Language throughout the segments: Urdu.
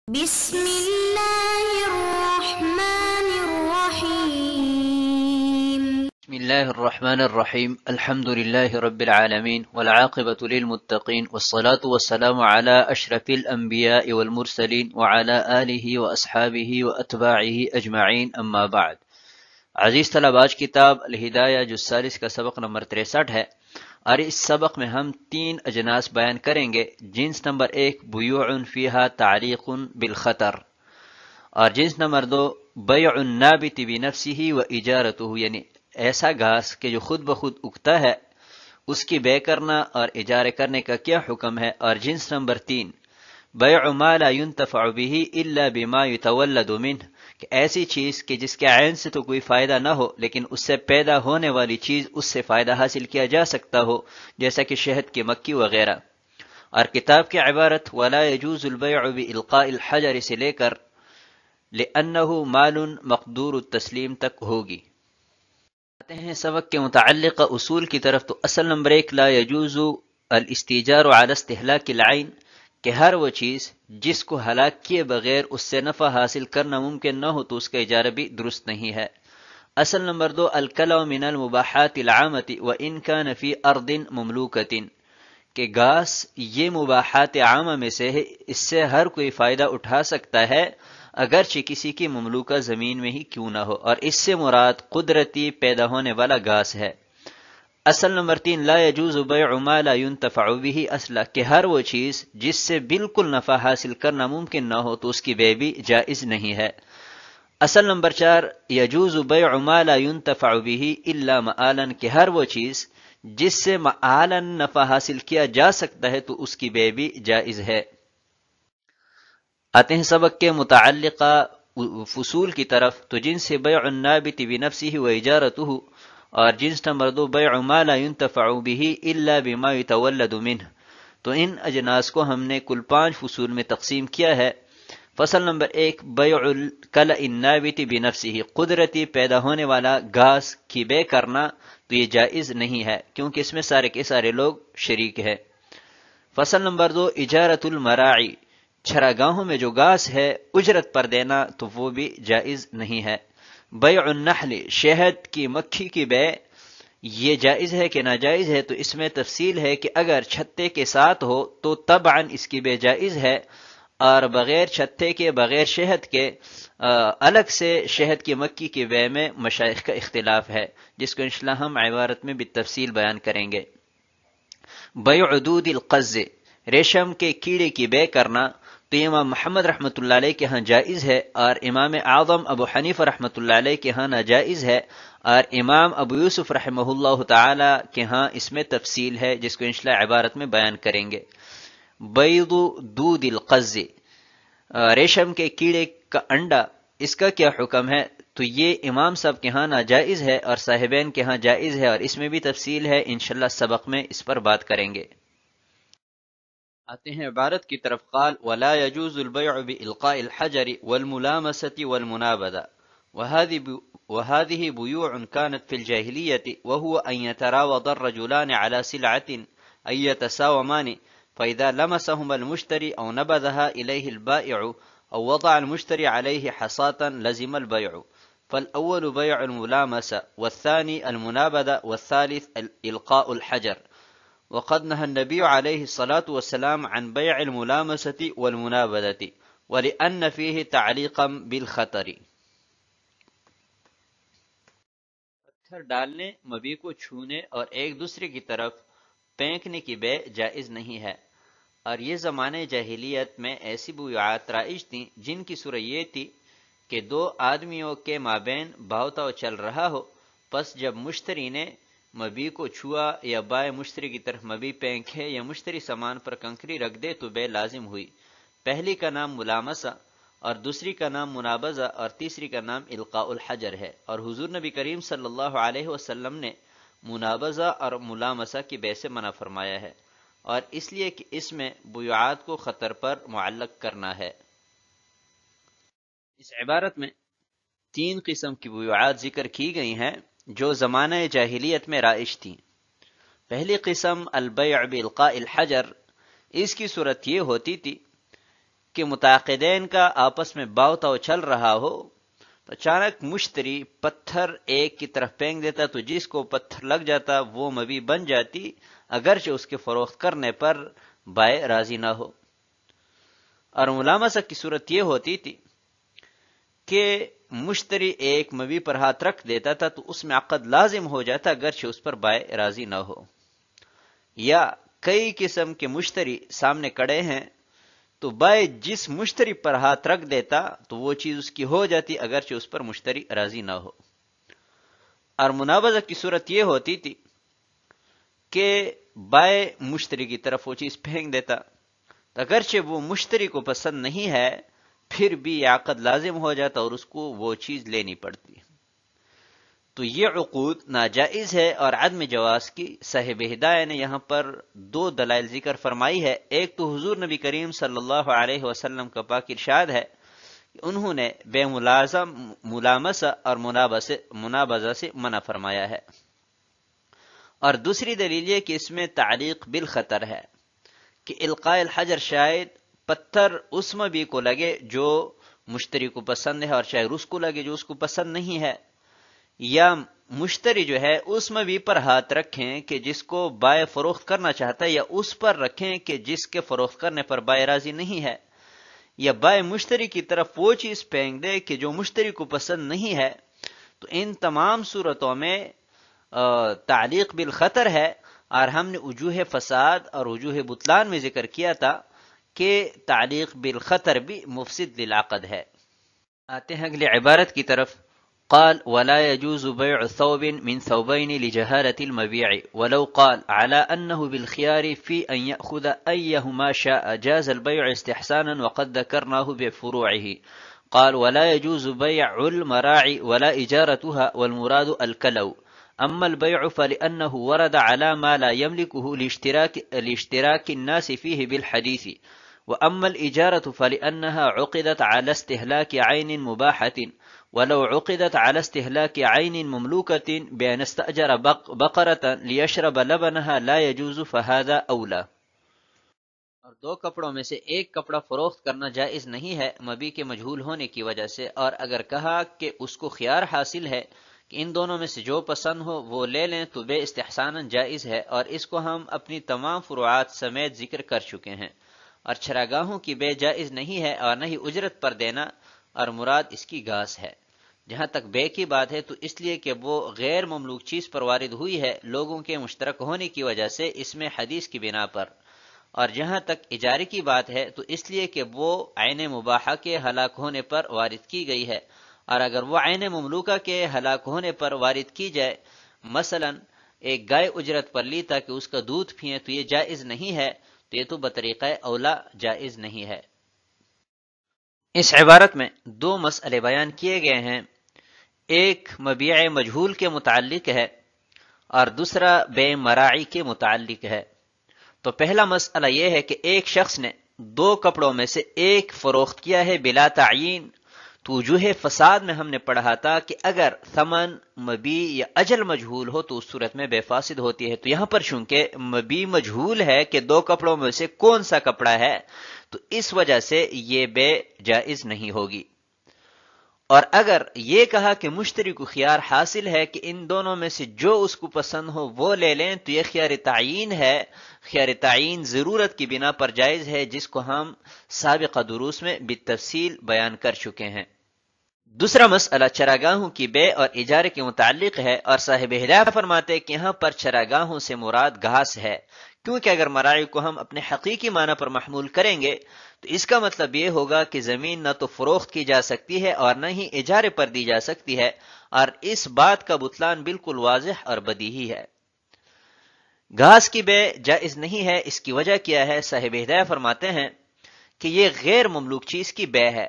بسم الله الرحمن الرحيم. بسم الله الرحمن الرحيم. الحمد لله رب العالمين والعاقبة للمتقين والصلاة والسلام على أشرف الأنبياء والمرسلين وعلى آله وأصحابه وأتباعه أجمعين أما بعد. عزیز طلب، آج کتاب الہدایہ جز 40 کا سبق نمبر 63 ہے، اور اس سبق میں ہم 3 اجناس بیان کریں گے۔ جنس نمبر 1 بیوع فیہا تعلیق بالخطر، اور جنس نمبر 2 بیع النابت بنفسہ و اجارتہ، یعنی ایسا گھاس کہ جو خود بخود اگتا ہے اس کی بے کرنا اور اجارے کرنے کا کیا حکم ہے۔ اور جنس نمبر 3 بیع ما لا ينتفع به الا بما يتولد منه، کہ ایسی چیز کہ جس کے عین سے تو کوئی فائدہ نہ ہو لیکن اس سے پیدا ہونے والی چیز اس سے فائدہ حاصل کیا جا سکتا ہو، جیسا کہ شہد کی مکھی وغیرہ۔ اور کتاب کی عبارت ولا يجوز البيع بإلقاء الحجر سے لے کر لأنه مال مقدور التسلیم تک ہوگی۔ آتے ہیں سبق کے متعلقہ اصول کی طرف، تو اصل نمبر 1 لا يجوز الاستیجار على استهلاك العین، کہ ہر وہ چیز جس کو ہلاک کیے بغیر اس سے نفع حاصل کرنا ممکن نہ ہو تو اس کا اجارہ بھی درست نہیں ہے۔ اصل نمبر 2 الکلأ من المباحات العامة وإن كان في أرض مملوكة، کہ گھاس یہ مباحات عامہ میں سے ہے، اس سے ہر کوئی فائدہ اٹھا سکتا ہے اگرچہ کسی کی مملوکہ زمین میں ہی کیوں نہ ہو، اور اس سے مراد قدرتی پیدا ہونے والا گھاس ہے۔ اصل نمبر 3 لا يجوز بیع ما لا ينتفع به اصلا، کہ ہر وہ چیز جس سے بالکل نفع حاصل کرنا ممکن نہ ہو تو اس کی بے بھی جائز نہیں ہے۔ اصل نمبر 4 يجوز بیع ما لا ينتفع به الا مآلا، کہ ہر وہ چیز جس سے مآلا نفع حاصل کیا جا سکتا ہے تو اس کی بے بھی جائز ہے۔ آتے ہیں سبق کے متعلقہ فصول کی طرف، تو جن سے بیع النابت بنفسہ و اجارتہ، اور جنس نمبر 2 بیع ما لا ينتفع به الا بما يتولد منه، تو ان اجناس کو ہم نے کل 5 فصول میں تقسیم کیا ہے۔ فصل نمبر 1 بیع الکلأ النابت بنفسہ، قدرتی پیدا ہونے والا گھاس کی بے کرنا تو یہ جائز نہیں ہے کیونکہ اس میں سارے کے سارے لوگ شریک ہیں۔ فصل نمبر 2 اجارت المراعی، چراگاہوں میں جو گھاس ہے اجرت پر دینا تو وہ بھی جائز نہیں ہے۔ بیع النحل، شہد کی مکھی کی بے، یہ جائز ہے کہ ناجائز ہے، تو اس میں تفصیل ہے کہ اگر چھتے کے ساتھ ہو تو طبعاً اس کی بے جائز ہے، اور بغیر چھتے کے بغیر شہد کے الگ سے شہد کی مکھی کی بے میں مشائخ کا اختلاف ہے، جس کو انشاءاللہ ہم عبارت میں بالتفصیل بیان کریں گے۔ بیع دود القز، ریشم کے کیڑے کی بے کرنا تو امام محمد رحمۃ اللہ علیہ کے ہاں جائز ہے، اور امام اعظم ابو حنیفہ رحمۃ اللہ علیہ کے ہاں ناجائز ہے، اور امام ابو یوسف رحمہ اللہ تعالی کے ہاں اس میں تفصیل ہے، جس کو انشاءاللہ عبارت میں بیان کریں گے۔ بیض دود القز، ریشم کے کیڑے کا انڈا، اس کا کیا حکم ہے؟ تو یہ امام صاحب کے ہاں ناجائز ہے اور صاحبین کے ہاں جائز ہے، اور اس میں بھی تفصیل ہے، انشاءاللہ سبق میں اس پر بات کریں گے۔ آتے ہیں عبارت کی طرف، قال ولا يجوز البيع بإلقاء الحجر والملامسة والمنابذة وهذه بيوع كانت في الجاهلية، وهو أن يتراوض الرجلان على سلعة أن يتساومان، فإذا لمسهما المشتري أو نبذها إليه البائع أو وضع المشتري عليه حصاة لزم البيع، فالأول بيع الملامسة والثاني المنابذة والثالث إلقاء الحجر، وقد نهى النبي عليه الصلاة والسلام عن بيع الملامسة والمنابذة ولأن فيه تعليقا بالخطر۔ پتھر ڈالنے، مبی کو چھونے اور ایک دوسرے کی طرف پھینکنے کی بے جائز نہیں ہے، اور یہ زمانے جاہلیت میں ایسی بیعات رائج تھیں جن کی صورت یہ تھی کہ 2 آدمیوں کے مابین بہاؤ تاؤ چل رہا ہو، پس جب مشتری نے مبی کو چھوا یا بائیں مشتری کی طرف مبی پھینکے یا مشتری سامان پر کنکری رکھ دے تو بے لازم ہوئی۔ پہلی کا نام ملامسہ اور دوسری کا نام منابذہ اور تیسری کا نام القاء الحجر ہے، اور حضور نبی کریم صلی اللہ علیہ وسلم نے منابذہ اور ملامسہ کی بے سے منع فرمایا ہے، اور اس لیے کہ اس میں بیعات کو خطر پر معلق کرنا ہے۔ اس عبارت میں 3 قسم کی بیعات ذکر کی گئی ہیں جو زمانہ جاہلیت میں رائج تھیں۔ پہلی قسم البیع بالقاء الحجر، اس کی صورت یہ ہوتی تھی کہ متعاقدین کا آپس میں باو تاو چل رہا ہو تو اچانک مشتری پتھر ایک کی طرف پھینک دیتا تو جس کو پتھر لگ جاتا وہ مبی بن جاتی، اگرچہ اس کے فروخت کرنے پر بائع راضی نہ ہو۔ اور ملامسہ کی صورت یہ ہوتی تھی کہ مشتری ایک مبی پر ہاتھ رکھ دیتا تھا تو اس میں عقد لازم ہو جاتا اگرچہ اس پر بائع راضی نہ ہو، یا کئی قسم کے مشتری سامنے کڑے ہیں تو بائع جس مشتری پر ہاتھ رکھ دیتا تو وہ چیز اس کی ہو جاتی اگرچہ اس پر مشتری راضی نہ ہو۔ اور منابضہ کی صورت یہ ہوتی تھی کہ بائع مشتری کی طرف وہ چیز پھینک دیتا، اگرچہ وہ مشتری کو پسند نہیں ہے پھر بھی یہ عقد لازم ہو جاتا اور اس کو وہ چیز لینی پڑتی۔ تو یہ عقود ناجائز ہے، اور عدم جواز کی صاحب ہدایہ نے یہاں پر دو دلائل ذکر فرمائی ہے۔ ایک تو حضور نبی کریم صلی اللہ علیہ وسلم کا پاک ارشاد ہے کہ انہوں نے بے ملامسہ اور منابضہ سے منع فرمایا ہے، اور دوسری دلیل یہ کہ اس میں تعلیق بالخطر ہے کہ القاء الحجر شاید پتھر اس مبی کو لگے جو مشتری کو پسند ہے اور شاید اس کو لگے جو اس کو پسند نہیں ہے، یا مشتری جو ہے اس مبی پر ہاتھ رکھیں کہ جس کو بائع فروخت کرنا چاہتا ہے، یا اس پر رکھیں کہ جس کے فروخت کرنے پر بائع راضی نہیں ہے، یا بائع مشتری کی طرف وہ چیز پھینک دے کہ جو مشتری کو پسند نہیں ہے۔ تو ان تمام صورتوں میں تعلیق بالخطر ہے، اور ہم نے وجوہ فساد اور وجوہ بطلان میں ذکر کیا تھا کہ تعلیق بالخطر بھی مفسد للعقد ہے۔ آتے ہیں اگلی عبارت کی طرف۔ قال ولا يجوز بيع ثوب من ثوبين لجهالة المبيع ولو قال على أنه بالخيار في أن يأخذ أيهما شاء جاز البيع استحسانا وقد ذكرناه بفروعه. قال ولا يجوز بيع المراعي ولا إجارتها والمراد الكلو. أما البيع فلأنه ورد على ما لا يملكه لاشتراك الناس فيه بالحديث، وأما الإجارة فلأنها عقدت على استهلاك عين مباحة، ولو عقدت على استهلاك عين مملوكة بأن استأجر بقرة ليشرب لبنها لا يجوز فهذا أولى۔ اور دو کپڑوں میں سے ایک کپڑا فروخت کرنا جائز نہیں ہے مبی کے مجہول ہونے کی وجہ سے، اور اگر کہا کہ اس کو خیار حاصل ہے کہ ان دونوں میں سے جو پسند ہو وہ لے لیں تو بے استحساناً جائز ہے، اور اس کو ہم اپنی تمام فروعات سمیت ذکر کر چکے ہیں۔ اور چراگاہوں کی بے جائز نہیں ہے اور نہ ہی اجرت پر دینا، اور مراد اس کی گھاس ہے۔ جہاں تک بے کی بات ہے تو اس لیے کہ وہ غیر مملوک چیز پر وارد ہوئی ہے لوگوں کے مشترک ہونے کی وجہ سے اس میں حدیث کی بنا پر، اور جہاں تک اجارے کی بات ہے تو اس لیے کہ وہ عین مباحہ کے ہلاک ہونے پر وارد کی گئی ہے، اور اگر وہ عین مملوکہ کے ہلاک ہونے پر وارد کی جائے، مثلا ایک گائے اجرت پر لی تاکہ اس کا دودھ پئیں تو یہ جائز نہیں ہے، تو یہ تو بطریقہ اولا جائز نہیں ہے۔ اس عبارت میں دو مسئلے بیان کیے گئے ہیں، ایک مبیع مجہول کے متعلق ہے اور دوسرا بے مراعی کے متعلق ہے۔ تو پہلا مسئلہ یہ ہے کہ ایک شخص نے دو کپڑوں میں سے ایک فروخت کیا ہے بلا تعین، تو وجوہ فساد میں ہم نے پڑھا تھا کہ اگر ثمن مبی یا اجل مجہول ہو تو اس صورت میں بے فاسد ہوتی ہے۔ تو یہاں پر چونکہ مبی مجہول ہے کہ دو کپڑوں میں سے کون سا کپڑا ہے، تو اس وجہ سے یہ بے جائز نہیں ہوگی۔ اور اگر یہ کہا کہ مشتری کو خیار حاصل ہے کہ ان دونوں میں سے جو اس کو پسند ہو وہ لے لیں، تو یہ خیار تعین ہے۔ خیار تعین ضرورت کی بنا پر جائز ہے، جس کو ہم سابقہ دروس میں بالتفصیل بیان کر چکے ہیں۔ دوسرا مسئلہ چراگاہوں کی بے اور اجارے کے متعلق ہے، اور صاحب ہدایہ فرماتے ہیں کہ یہاں پر چراگاہوں سے مراد گھاس ہے، کیونکہ اگر مراعی کو ہم اپنے حقیقی معنی پر محمول کریں گے تو اس کا مطلب یہ ہوگا کہ زمین نہ تو فروخت کی جا سکتی ہے اور نہ ہی اجارے پر دی جا سکتی ہے، اور اس بات کا بطلان بالکل واضح اور بدیہی ہے۔ گھاس کی بے جائز نہیں ہے، اس کی وجہ کیا ہے؟ صاحب ہدایہ فرماتے ہیں کہ یہ غیر مملوک چیز کی بے ہے،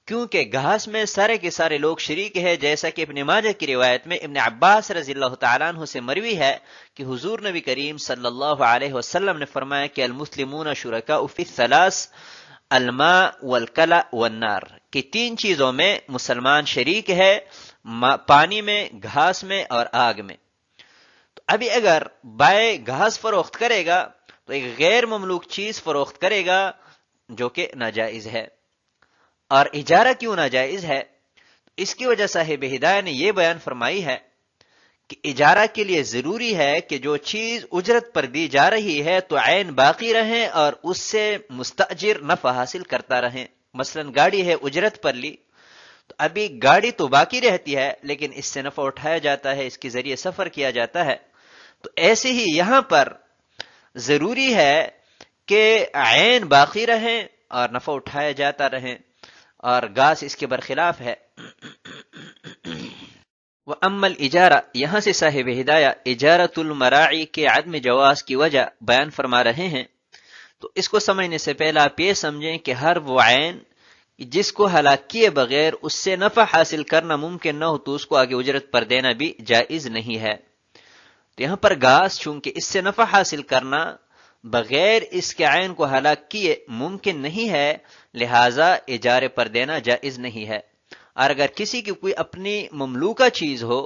کیونکہ گھاس میں سارے کے سارے لوگ شریک ہے، جیسا کہ ابن ماجہ کی روایت میں ابن عباس رضی اللہ تعالیٰ عنہ سے مروی ہے کہ حضور نبی کریم صلی اللہ علیہ وسلم نے فرمایا کہ المسلمون شرکاء فی الثلاث الماء والکلأ والنار، کہ تین چیزوں میں مسلمان شریک ہے، پانی میں، گھاس میں اور آگ میں۔ تو ابھی اگر بائع گھاس فروخت کرے گا تو ایک غیر مملوک چیز فروخت کرے گا، جو کہ ناجائز ہے۔ اور اجارہ کیوں ناجائز ہے؟ اس کی وجہ صاحب ہدایہ نے یہ بیان فرمائی ہے کہ اجارہ کے لیے ضروری ہے کہ جو چیز اجرت پر دی جا رہی ہے تو عین باقی رہیں اور اس سے مستاجر نفع حاصل کرتا رہیں۔ مثلا گاڑی ہے، اجرت پر لی، تو ابھی گاڑی تو باقی رہتی ہے لیکن اس سے نفع اٹھایا جاتا ہے، اس کے ذریعے سفر کیا جاتا ہے۔ تو ایسے ہی یہاں پر ضروری ہے کہ عین باقی رہیں اور نفع اٹھایا جاتا رہیں، اور گاس اس کے برخلاف ہے۔ وَأَمَّا الْإِجَارَةُ، یہاں سے صاحب ہدایہ اجارۃ المراعی کے عدم جواز کی وجہ بیان فرما رہے ہیں۔ تو اس کو سمجھنے سے پہلے آپ یہ سمجھیں کہ ہر وہ عین جس کو ہلاک کیے بغیر اس سے نفع حاصل کرنا ممکن نہ ہو تو اس کو آگے اجرت پر دینا بھی جائز نہیں ہے۔ تو یہاں پر گاس چونکہ اس سے نفع حاصل کرنا بغیر اس کے عین کو ہلاک کیے ممکن نہیں ہے، لہذا اجارے پر دینا جائز نہیں ہے۔ اور اگر کسی کی کوئی اپنی مملوکہ چیز ہو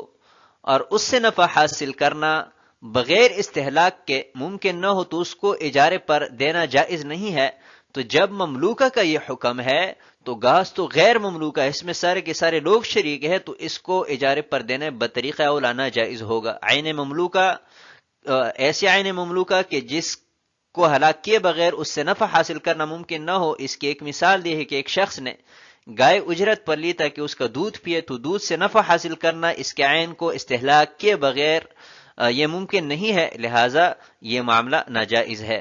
اور اس سے نفع حاصل کرنا بغیر استہلاک کے ممکن نہ ہو تو اس کو اجارے پر دینا جائز نہیں ہے۔ تو جب مملوکہ کا یہ حکم ہے تو گاس تو غیر مملوکہ، اس میں سارے کے سارے لوگ شریک ہیں، تو اس کو اجارے پر دینا بطریقہ اولا ناجائز ہوگا۔ عین مملوکہ، ایسی عین مملوکہ کہ جس کو ہلاک کیے بغیر اس سے نفع حاصل کرنا ممکن نہ ہو، اس کی ایک مثال دی ہے کہ ایک شخص نے گائے اجرت پر لی تاکہ اس کا دودھ پیے، تو دودھ سے نفع حاصل کرنا اس کے عین کو استہلاک کیے بغیر یہ ممکن نہیں ہے، لہذا یہ معاملہ ناجائز ہے۔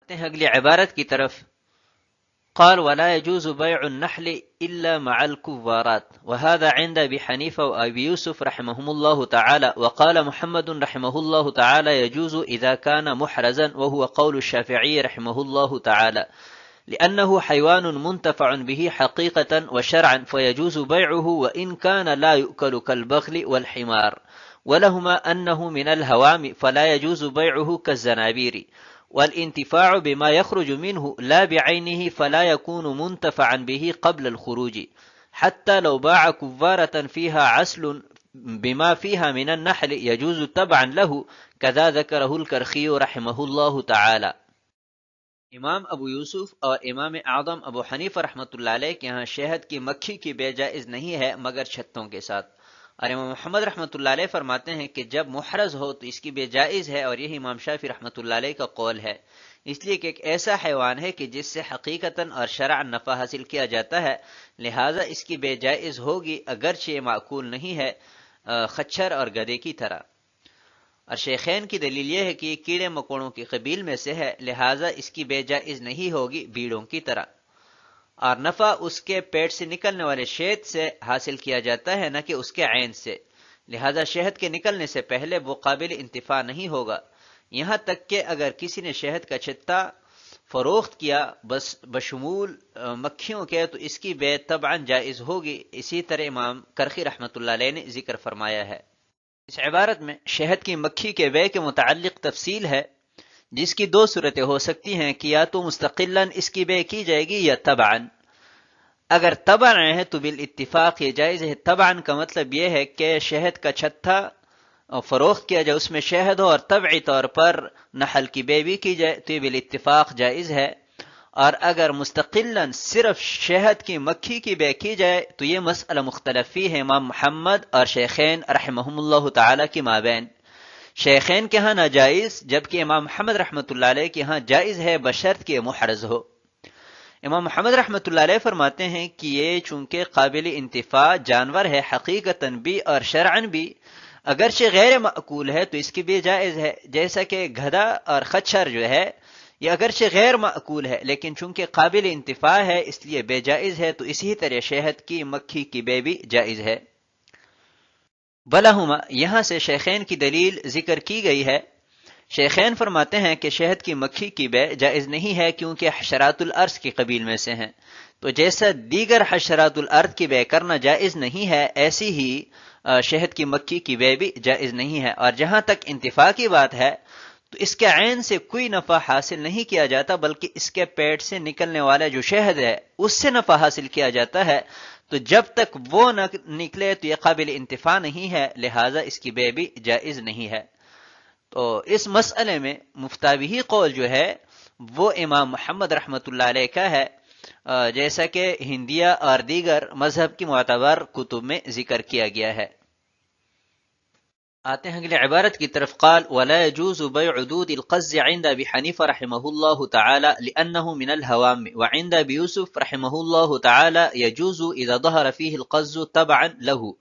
اگلی عبارت کی طرف، قال ولا يجوز بيع النحل إلا مع الكوارات، وهذا عند أبي حنيفة وأبي يوسف رحمهم الله تعالى، وقال محمد رحمه الله تعالى يجوز إذا كان محرزا، وهو قول الشافعي رحمه الله تعالى، لأنه حيوان منتفع به حقيقة وشرعا فيجوز بيعه وإن كان لا يؤكل كالبغل والحمار، ولهما أنه من الهوام فلا يجوز بيعه كالزنابير، والانتفاع بما يخرج منه لا بعينه فلا يكون منتفعا به قبل الخروج، حتى لو باع كفارة فيها عسل بما فيها من النحل يجوز تبعا له، كذا ذكره الكرخي رحمه الله تعالى۔ امام ابو یوسف اور امام اعظم ابو حنیفہ رحمۃ اللہ علیہ کے یہاں شہد کی مکھی کی بے جائز نہیں ہے مگر چھتوں کے ساتھ، اور امام محمد رحمۃ اللہ علیہ فرماتے ہیں کہ جب محرز ہو تو اس کی بے جائز ہے، اور یہی امام شافعی رحمۃ اللہ علیہ کا قول ہے، اس لیے کہ ایک ایسا حیوان ہے کہ جس سے حقیقتاً اور شرعاً نفع حاصل کیا جاتا ہے، لہٰذا اس کی بے جائز ہوگی اگرچہ یہ معقول نہیں ہے خچر اور گدھے کی طرح۔ اور شیخین کی دلیل یہ ہے کہ یہ کیڑے مکوڑوں کی قبیل میں سے ہے، لہٰذا اس کی بے جائز نہیں ہوگی بیڑوں کی طرح، اور نفع اس کے پیٹ سے نکلنے والے شہد سے حاصل کیا جاتا ہے نہ کہ اس کے عین سے، لہذا شہد کے نکلنے سے پہلے وہ قابل انتفاع نہیں ہوگا، یہاں تک کہ اگر کسی نے شہد کا چھتا فروخت کیا بس بشمول مکھیوں کے تو اس کی بے طبعاً جائز ہوگی۔ اسی طرح امام کرخی رحمۃ اللہ علیہ نے ذکر فرمایا ہے۔ اس عبارت میں شہد کی مکھی کے بے کے متعلق تفصیل ہے، جس کی دو صورتیں ہو سکتی ہیں کہ یا تو مستقلاً اس کی بے کی جائے گی یا تبعاً۔ اگر تبعاً ہے تو بالاتفاق یہ جائز ہے۔ تبعاً کا مطلب یہ ہے کہ شہد کا چھتا فروخت کیا جائے، اس میں شہد ہو اور طبعی طور پر نحل کی بے بھی کی جائے تو یہ بالاتفاق جائز ہے، اور اگر مستقلاً صرف شہد کی مکھی کی بے کی جائے تو یہ مسئلہ مختلفی ہے امام محمد اور شیخین رحمہم اللہ تعالی کی مابین۔ شیخین کے ہاں ناجائز، جبکہ امام محمد رحمۃ اللہ علیہ کے ہاں جائز ہے بشرط کہ محرز ہو۔ امام محمد رحمۃ اللہ علیہ فرماتے ہیں کہ یہ چونکہ قابل انتفاع جانور ہے حقیقتاً بھی اور شرعاً بھی، اگرچہ غیر معقول ہے تو اس کی بھی جائز ہے، جیسا کہ گدھا اور خچر جو ہے یہ اگرچہ غیر معقول ہے لیکن چونکہ قابل انتفاع ہے اس لیے بے جائز ہے، تو اسی طرح شہد کی مکھی کی بے بھی جائز ہے۔ بلہما، یہاں سے شیخین کی دلیل ذکر کی گئی ہے۔ شیخین فرماتے ہیں کہ شہد کی مکھی کی بے جائز نہیں ہے کیونکہ حشرات الارض کی قبیل میں سے ہیں، تو جیسا دیگر حشرات الارض کی بے کرنا جائز نہیں ہے ایسی ہی شہد کی مکھی کی بے بھی جائز نہیں ہے۔ اور جہاں تک انتفاع کی بات ہے تو اس کے عین سے کوئی نفع حاصل نہیں کیا جاتا بلکہ اس کے پیٹ سے نکلنے والا جو شہد ہے اس سے نفع حاصل کیا جاتا ہے، تو جب تک وہ نہ نکلے تو یہ قابل انتفاع نہیں ہے، لہٰذا اس کی بے بھی جائز نہیں ہے۔ تو اس مسئلے میں مفتابی قول جو ہے وہ امام محمد رحمۃ اللہ علیہ کا ہے، جیسا کہ ہندیہ اور دیگر مذہب کی معتبر کتب میں ذکر کیا گیا ہے۔ آتے ہیں اگلی عبارت کی طرف، قال ولا يجوز بيع دود القز عند ابي حنيفه رحمه الله تعالى لانه من الهوام، وعند ابي يوسف رحمه الله تعالى يجوز اذا ظهر فيه القز تبعا له،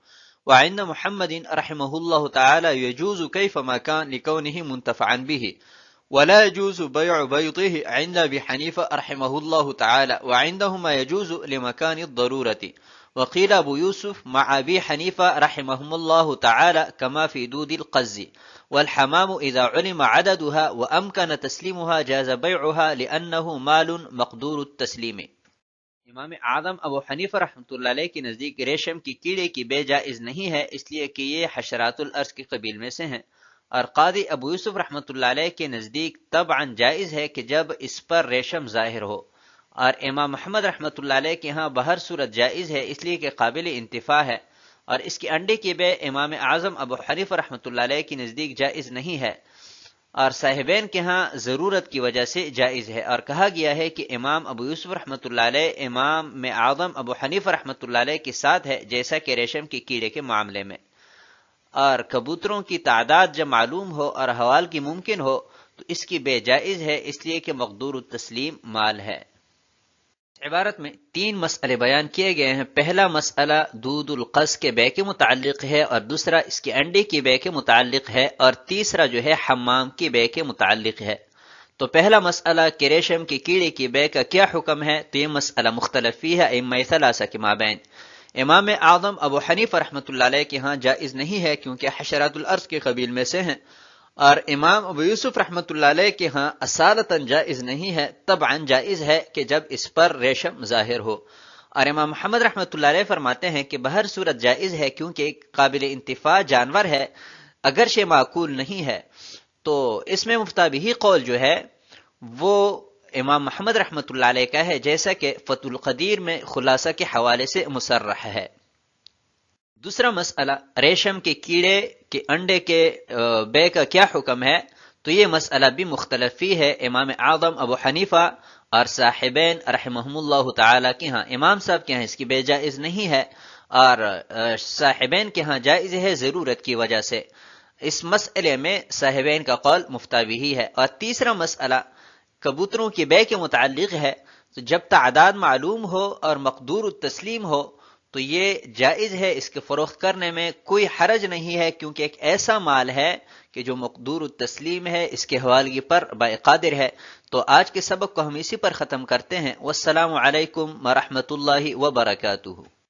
وعند محمد رحمه الله تعالى يجوز كيفما كان لكونه منتفعا به، ولا يجوز بيع بيضه عند ابي حنيفه رحمه الله تعالى، وعندهما يجوز لمكان الضروره، وقيل ابو يوسف مع ابي حنيفه رحمهم الله تعالى كما في دود القز، والحمام اذا علم عددها وامكن تسليمها جاز بيعها لانه مال مقدور التسليم۔ امام اعظم ابو حنیفہ رحمۃ اللہ علیہ کے نزدیک ریشم کی کیڑے کی بے جائز نہیں ہے، اس لیے کہ یہ حشرات الارض کے قبیل میں سے ہیں، اور قاضی ابو یوسف رحمۃ اللہ علیہ کے نزدیک طبعا جائز ہے کہ جب اس پر ریشم ظاہر ہو، اور امام محمد رحمۃ اللہ علیہ کے ہاں بہر صورت جائز ہے، اس لیے کہ قابل انتفاع ہے، اور اس کے انڈے کی بے امام اعظم ابو حنیفہ رحمۃ اللہ علیہ کے نزدیک جائز نہیں ہے، اور صاحبین کے ہاں ضرورت کی وجہ سے جائز ہے، اور کہا گیا ہے کہ امام ابو یوسف رحمۃ اللہ علیہ امام اعظم ابو حنیفہ رحمۃ اللہ علیہ کے ساتھ ہے، جیسا کہ ریشم کے کیڑے کے معاملے میں، اور کبوتروں کی تعداد جب معلوم ہو اور حوال کی ممکن ہو تو اس کی بے جائز ہے، اس لیے کہ مقدور التسلیم مال ہے۔ عبارت میں 3 مسئلے بیان کیے گئے ہیں۔ پہلا مسئلہ دودھ القز کے بے کے متعلق ہے، اور دوسرا اس کے انڈے کی بے کے متعلق ہے، اور تیسرا جو ہے حمام کی بے کے متعلق ہے۔ تو پہلا مسئلہ کہ ریشم کی کیڑے کی بے کا کیا حکم ہے، تو یہ مسئلہ مختلف فی ہے ائمہ ثلاثہ کے مابین۔ امام اعظم ابو حنیفہ رحمۃ اللہ علیہ کے ہاں جائز نہیں ہے کیونکہ حشرات الارض کے قبیل میں سے ہیں، اور امام ابو یوسف رحمۃ اللہ علیہ کے ہاں اصالتاً جائز نہیں ہے، طبعاً جائز ہے کہ جب اس پر ریشم ظاہر ہو، اور امام محمد رحمۃ اللہ علیہ فرماتے ہیں کہ بہر صورت جائز ہے کیونکہ ایک قابل انتفاع جانور ہے، اگرچہ معقول نہیں ہے۔ تو اس میں مفتابہی قول جو ہے وہ امام محمد رحمۃ اللہ علیہ کا ہے، جیسا کہ فتح القدیر میں خلاصہ کے حوالے سے مصرح ہے۔ دوسرا مسئلہ ریشم کے کیڑے کے انڈے کے بے کا کیا حکم ہے، تو یہ مسئلہ بھی مختلف فی ہے امام اعظم ابو حنیفہ اور صاحبین رحمہم اللہ تعالی کے ہاں۔ امام صاحب کے ہاں اس کی بے جائز نہیں ہے، اور صاحبین کے ہاں جائز ہے ضرورت کی وجہ سے۔ اس مسئلے میں صاحبین کا قول مفتابہی ہے۔ اور تیسرا مسئلہ کبوتروں کی بے کے متعلق ہے، تو جب تعداد معلوم ہو اور مقدور التسلیم ہو تو یہ جائز ہے، اس کے فروخت کرنے میں کوئی حرج نہیں ہے، کیونکہ ایک ایسا مال ہے کہ جو مقدور التسلیم ہے، اس کے حوالگی پر باقادر ہے۔ تو آج کے سبق کو ہم اسی پر ختم کرتے ہیں۔ والسلام علیکم ورحمۃ اللہ وبرکاتہ۔